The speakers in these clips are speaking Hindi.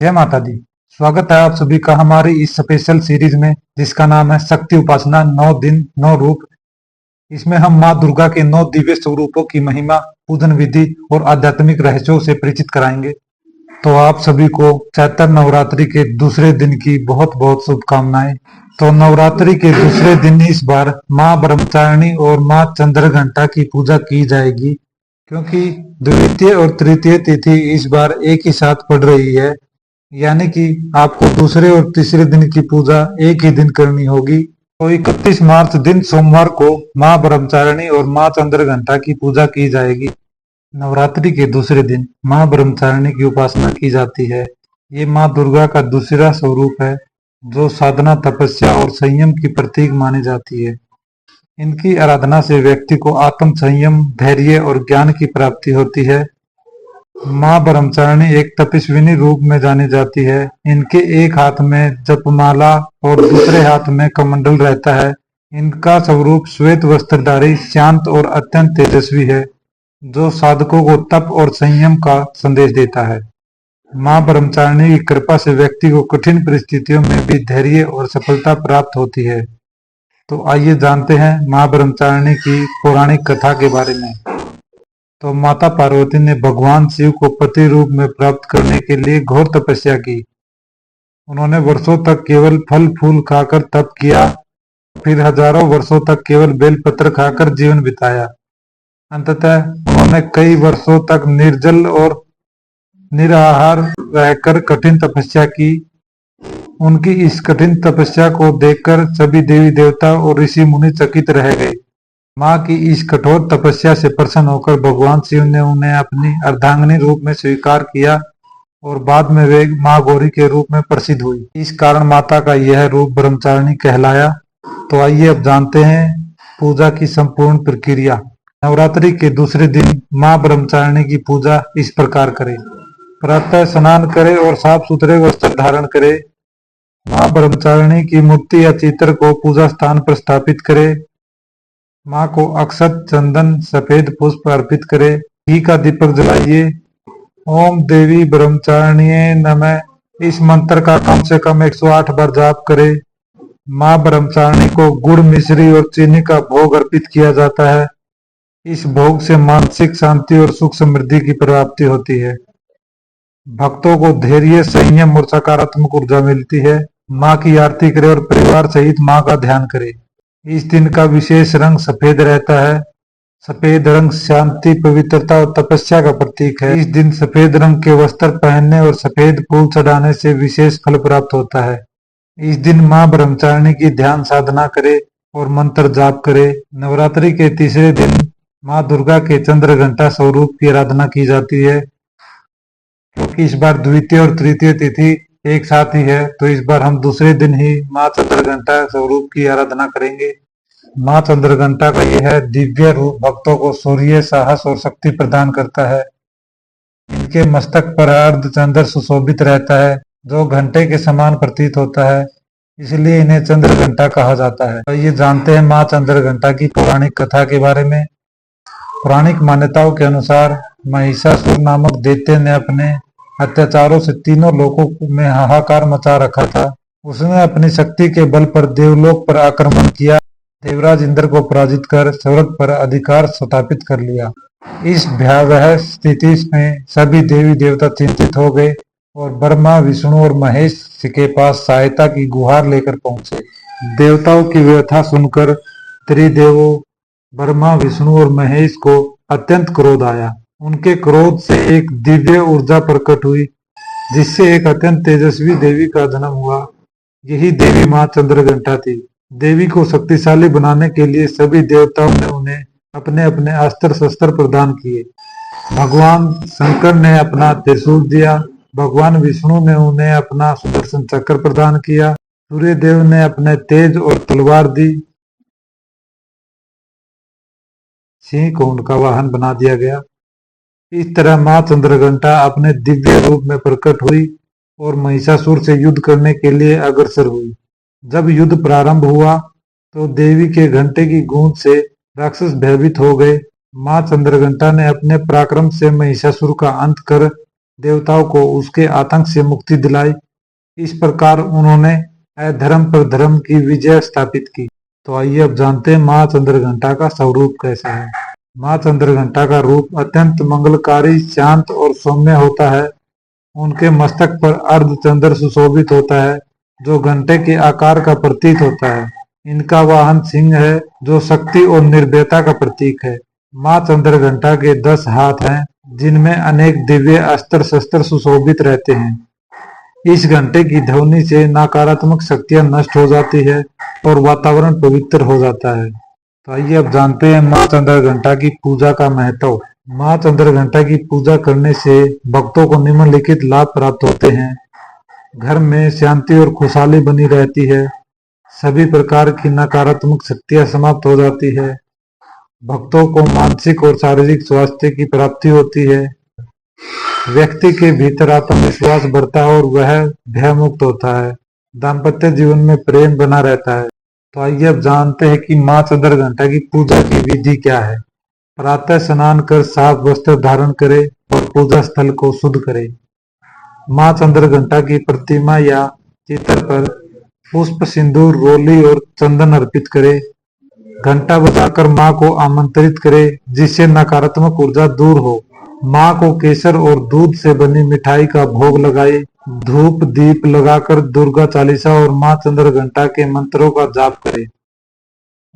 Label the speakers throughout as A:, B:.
A: जय माता दी। स्वागत है आप सभी का हमारी इस स्पेशल सीरीज में जिसका नाम है शक्ति उपासना 9 दिन 9 रूप। इसमें हम माँ दुर्गा के 9 दिव्य स्वरूपों की महिमा, पूजन विधि और आध्यात्मिक रहस्यों से परिचित कराएंगे। तो आप सभी को चैत्र नवरात्रि के दूसरे दिन की बहुत बहुत शुभकामनाएं। तो नवरात्रि के दूसरे दिन इस बार माँ ब्रह्मचारिणी और माँ चंद्रघंटा की पूजा की जाएगी, क्योंकि द्वितीय और तृतीय तिथि इस बार एक ही साथ पड़ रही है। यानी कि आपको दूसरे और तीसरे दिन की पूजा एक ही दिन करनी होगी। तो 31 मार्च दिन सोमवार को माँ ब्रह्मचारिणी और माँ चंद्रघंटा की पूजा की जाएगी। नवरात्रि के दूसरे दिन माँ ब्रह्मचारिणी की उपासना की जाती है। ये माँ दुर्गा का दूसरा स्वरूप है, जो साधना, तपस्या और संयम की प्रतीक मानी जाती है। इनकी आराधना से व्यक्ति को आत्म संयम, धैर्य और ज्ञान की प्राप्ति होती है। माँ ब्रह्मचारिणी एक तपस्विनी रूप में जानी जाती है। इनके एक हाथ में जपमाला और दूसरे हाथ में कमंडल रहता है। इनका स्वरूप श्वेत वस्त्रधारी, शांत और अत्यंत तेजस्वी है, जो साधकों को तप और संयम का संदेश देता है। माँ ब्रह्मचारिणी की कृपा से व्यक्ति को कठिन परिस्थितियों में भी धैर्य और सफलता प्राप्त होती है। तो आइए जानते हैं माँ ब्रह्मचारिणी की पौराणिक कथा के बारे में। तो माता पार्वती ने भगवान शिव को पति रूप में प्राप्त करने के लिए घोर तपस्या की। उन्होंने वर्षों तक केवल फल फूल खाकर तप किया, फिर हजारों वर्षों तक केवल बेलपत्र खाकर जीवन बिताया। अंततः उन्होंने कई वर्षों तक निर्जल और निराहार रहकर कठिन तपस्या की। उनकी इस कठिन तपस्या को देखकर सभी देवी देवता और ऋषि मुनि चकित रह गए। माँ की इस कठोर तपस्या से प्रसन्न होकर भगवान शिव ने उन्हें अपनी अर्धांगिनी रूप में स्वीकार किया और बाद में वे माँ गौरी के रूप में प्रसिद्ध हुई। इस कारण माता का यह रूप ब्रह्मचारिणी कहलाया। तो आइए अब जानते हैं पूजा की संपूर्ण प्रक्रिया। नवरात्रि के दूसरे दिन माँ ब्रह्मचारिणी की पूजा इस प्रकार करें। प्रातः स्नान करें और साफ सुथरे वस्त्र धारण करें। माँ ब्रह्मचारिणी की मूर्ति या चित्र को पूजा स्थान पर स्थापित करें। माँ को अक्षत, चंदन, सफेद पुष्प अर्पित करें। घी का दीपक जलाइए। ओम देवी ब्रह्मचारिण्ये नमः इस मंत्र का कम से कम 108 बार जाप करें। माँ ब्रह्मचारिणी को गुड़, मिश्री और चीनी का भोग अर्पित किया जाता है। इस भोग से मानसिक शांति और सुख समृद्धि की प्राप्ति होती है। भक्तों को धैर्य, संयम और सकारात्मक ऊर्जा मिलती है। माँ की आरती करें और परिवार सहित माँ का ध्यान करें। इस दिन का विशेष रंग सफेद रहता है। सफेद रंग शांति, पवित्रता और तपस्या का प्रतीक है। इस दिन सफेद रंग के वस्त्र पहनने और सफेद फूल चढ़ाने से विशेष फल प्राप्त होता है। इस दिन माँ ब्रह्मचारिणी की ध्यान साधना करें और मंत्र जाप करें। नवरात्रि के तीसरे दिन माँ दुर्गा के चंद्रघंटा स्वरूप की आराधना की जाती है। क्योंकि इस बार द्वितीय और तृतीय तिथि एक साथ ही है, तो इस बार हम दूसरे दिन ही माँ चंद्रघंटा स्वरूप की आराधना करेंगे। माँ चंद्रघंटा का यह दिव्य रूप भक्तों को शौर्य, साहस और शक्ति प्रदान करता है। इनके मस्तक पर अर्धचंद्र सुशोभित रहता है, जो घंटे के समान प्रतीत होता है, इसलिए इन्हें चंद्रघंटा कहा जाता है। तो ये जानते हैं माँ चंद्रघंटा की पौराणिक कथा के बारे में। पौराणिक मान्यताओं के अनुसार महिषासुर नामक दैत्य ने अपने अत्याचारों से तीनों लोकों में हाहाकार मचा रखा था। उसने अपनी शक्ति के बल पर देवलोक पर आक्रमण किया। देवराज इंद्र को पराजित कर स्वर्ग पर अधिकार स्थापित कर लिया। इस भयावह स्थिति में सभी देवी देवता चिंतित हो गए और ब्रह्मा, विष्णु और महेश के पास सहायता की गुहार लेकर पहुंचे। देवताओं की व्यथा सुनकर त्रिदेवों ब्रह्मा, विष्णु और महेश को अत्यंत क्रोध आया। उनके क्रोध से एक दिव्य ऊर्जा प्रकट हुई, जिससे एक अत्यंत तेजस्वी देवी का जन्म हुआ। यही देवी माँ चंद्रघंटा थी। देवी को शक्तिशाली बनाने के लिए सभी देवताओं ने उन्हें अपने अपने अस्त्र शस्त्र प्रदान किए। भगवान शंकर ने अपना त्रिशूल दिया। भगवान विष्णु ने उन्हें अपना सुदर्शन चक्र प्रदान किया। सूर्य देव ने अपने तेज और तलवार दी। सिंह को उनका वाहन बना दिया गया। इस तरह माँ चंद्रघंटा अपने दिव्य रूप में प्रकट हुई और महिषासुर से युद्ध करने के लिए अग्रसर हुई। जब युद्ध प्रारंभ हुआ तो देवी के घंटे की गूंज से राक्षस भयभीत हो गए। माँ चंद्रघंटा ने अपने पराक्रम से महिषासुर का अंत कर देवताओं को उसके आतंक से मुक्ति दिलाई। इस प्रकार उन्होंने अधर्म पर धर्म की विजय स्थापित की। तो आइए अब जानते हैं माँ चंद्रघंटा का स्वरूप कैसा है। माँ चंद्रघंटा का रूप अत्यंत मंगलकारी, शांत और सौम्य होता है। उनके मस्तक पर अर्धचंद्र सुशोभित होता है, जो घंटे के आकार का प्रतीक होता है। इनका वाहन सिंह है, जो शक्ति और निर्भयता का प्रतीक है। माँ चंद्रघंटा के 10 हाथ हैं, जिनमें अनेक दिव्य अस्त्र शस्त्र सुशोभित रहते हैं। इस घंटे की ध्वनि से नकारात्मक शक्तियां नष्ट हो जाती है और वातावरण पवित्र हो जाता है। तो आइए अब जानते हैं माँ चंद्रघंटा की पूजा का महत्व। माँ चंद्रघंटा की पूजा करने से भक्तों को निम्नलिखित लाभ प्राप्त होते हैं। घर में शांति और खुशहाली बनी रहती है। सभी प्रकार की नकारात्मक शक्तियां समाप्त हो जाती है। भक्तों को मानसिक और शारीरिक स्वास्थ्य की प्राप्ति होती है। व्यक्ति के भीतर आत्मविश्वास बढ़ता है और वह भयमुक्त होता है। दाम्पत्य जीवन में प्रेम बना रहता है। तो आइए अब जानते हैं कि माँ चंद्रघंटा की पूजा की विधि क्या है। प्रातः स्नान कर साफ वस्त्र धारण करें और पूजा स्थल को शुद्ध करें। माँ चंद्रघंटा की प्रतिमा या चित्र पर पुष्प, सिंदूर, रोली और चंदन अर्पित करें। घंटा बजाकर माँ को आमंत्रित करें, जिससे नकारात्मक ऊर्जा दूर हो। माँ को केसर और दूध से बनी मिठाई का भोग लगाए। धूप दीप लगाकर दुर्गा चालीसा और माँ चंद्रघंटा के मंत्रों का जाप करें।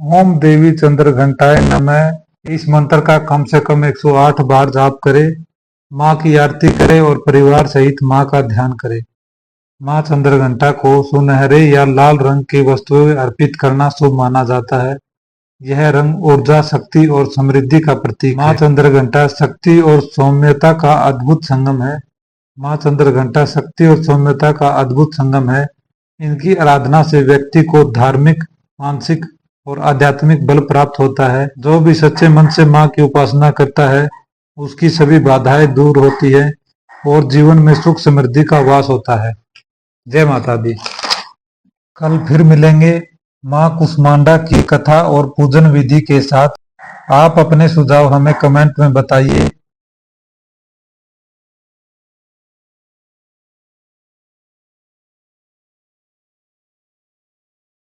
A: ओम देवी चंद्रघंटाय नमः इस मंत्र का कम से कम 108 बार जाप करें। माँ की आरती करें और परिवार सहित माँ का ध्यान करें। माँ चंद्रघंटा को सुनहरे या लाल रंग की वस्तुएं अर्पित करना शुभ माना जाता है। यह रंग ऊर्जा, शक्ति और समृद्धि का प्रतीक है। माँ चंद्रघंटा शक्ति और सौम्यता का अद्भुत संगम है। माँ चंद्रघंटा शक्ति और सौम्यता का अद्भुत संगम है। इनकी आराधना से व्यक्ति को धार्मिक, मानसिक और आध्यात्मिक बल प्राप्त होता है। जो भी सच्चे मन से माँ की उपासना करता है, उसकी सभी बाधाएं दूर होती है और जीवन में सुख समृद्धि का वास होता है। जय माता दी। कल फिर मिलेंगे माँ कुष्मांडा की कथा और पूजन विधि के साथ। आप अपने सुझाव हमें कमेंट में बताइए।